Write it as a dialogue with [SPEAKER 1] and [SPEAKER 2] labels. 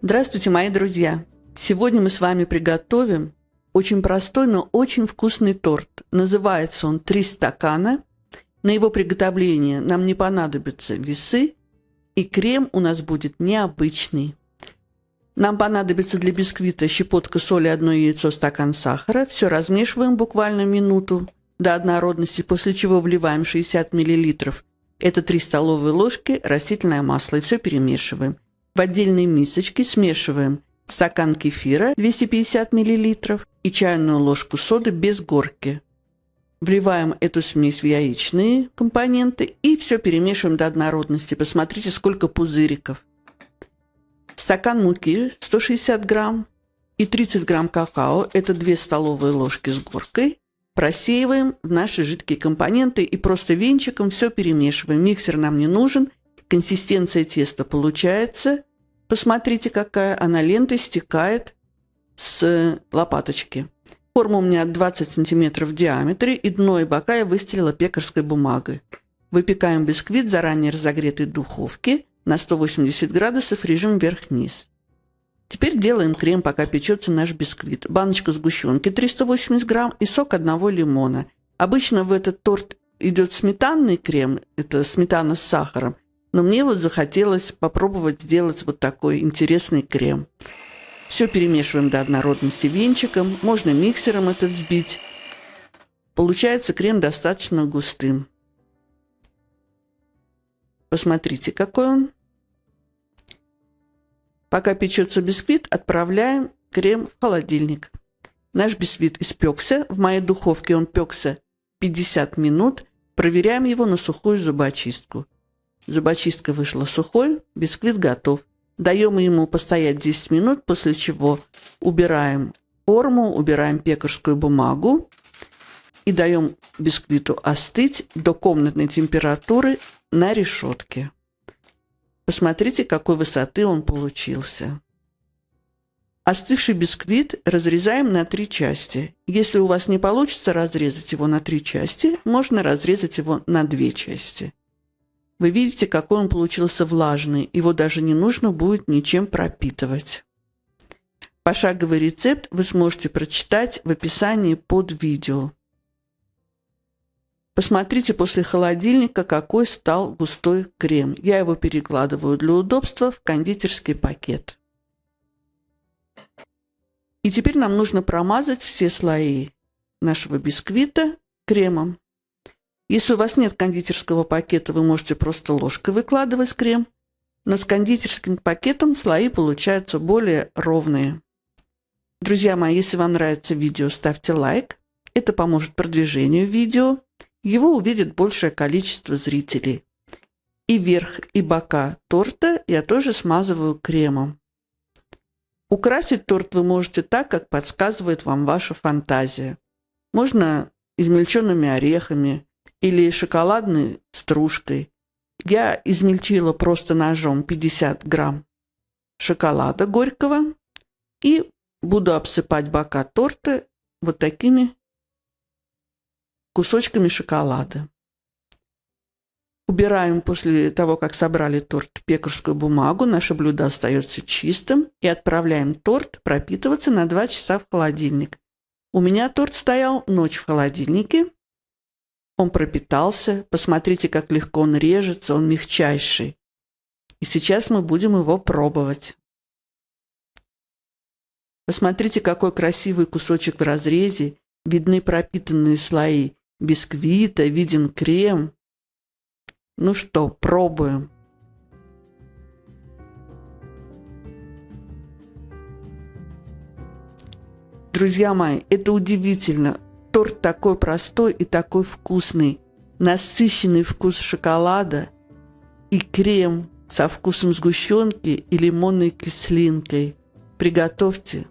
[SPEAKER 1] Здравствуйте, мои друзья! Сегодня мы с вами приготовим очень простой, но очень вкусный торт. Называется он «3 стакана». На его приготовление нам не понадобятся весы, и крем у нас будет необычный. Нам понадобится для бисквита щепотка соли, 1 яйцо, стакан сахара. Все размешиваем буквально минуту до однородности, после чего вливаем 60 мл. Это 3 столовые ложки растительное масло, и все перемешиваем. В отдельной мисочке смешиваем стакан кефира 250 мл и чайную ложку соды без горки. Вливаем эту смесь в яичные компоненты и все перемешиваем до однородности. Посмотрите, сколько пузыриков. Стакан муки 160 грамм и 30 грамм какао, это 2 столовые ложки с горкой, просеиваем в наши жидкие компоненты и просто венчиком все перемешиваем. Миксер нам не нужен, консистенция теста получается. Посмотрите, какая она, лентой стекает с лопаточки. Форма у меня 20 см в диаметре, и дно и бока я выстелила пекарской бумагой. Выпекаем бисквит в заранее разогретой духовке на 180 градусов, режим вверх-вниз. Теперь делаем крем, пока печется наш бисквит. Баночка сгущенки 380 грамм и сок 1 лимона. Обычно в этот торт идет сметанный крем, это сметана с сахаром. Но мне вот захотелось попробовать сделать вот такой интересный крем. Все перемешиваем до однородности венчиком. Можно миксером это взбить. Получается крем достаточно густым. Посмотрите, какой он. Пока печется бисквит, отправляем крем в холодильник. Наш бисквит испекся. В моей духовке он пекся 50 минут. Проверяем его на сухую зубочистку. Зубочистка вышла сухой, бисквит готов. Даем ему постоять 10 минут, после чего убираем форму, убираем пекарскую бумагу и даем бисквиту остыть до комнатной температуры на решетке. Посмотрите, какой высоты он получился. Остывший бисквит разрезаем на 3 части. Если у вас не получится разрезать его на 3 части, можно разрезать его на 2 части. Вы видите, какой он получился влажный. Его даже не нужно будет ничем пропитывать. Пошаговый рецепт вы сможете прочитать в описании под видео. Посмотрите после холодильника, какой стал густой крем. Я его перекладываю для удобства в кондитерский пакет. И теперь нам нужно промазать все слои нашего бисквита кремом. Если у вас нет кондитерского пакета, вы можете просто ложкой выкладывать крем, но с кондитерским пакетом слои получаются более ровные. Друзья мои, если вам нравится видео, ставьте лайк. Это поможет продвижению видео. Его увидит большее количество зрителей. И верх, и бока торта я тоже смазываю кремом. Украсить торт вы можете так, как подсказывает вам ваша фантазия. Можно измельченными орехами или шоколадной стружкой. Я измельчила просто ножом 50 грамм шоколада горького и буду обсыпать бока торта вот такими кусочками шоколада. Убираем после того, как собрали торт, пекарскую бумагу. Наше блюдо остается чистым. И отправляем торт пропитываться на 2 часа в холодильник. У меня торт стоял ночь в холодильнике. Он пропитался. Посмотрите, как легко он режется. Он мягчайший. И сейчас мы будем его пробовать. Посмотрите, какой красивый кусочек в разрезе. Видны пропитанные слои бисквита, виден крем. Ну что, пробуем. Друзья мои, это удивительно. Торт такой простой и такой вкусный. Насыщенный вкус шоколада и крем со вкусом сгущенки и лимонной кислинкой. Приготовьте.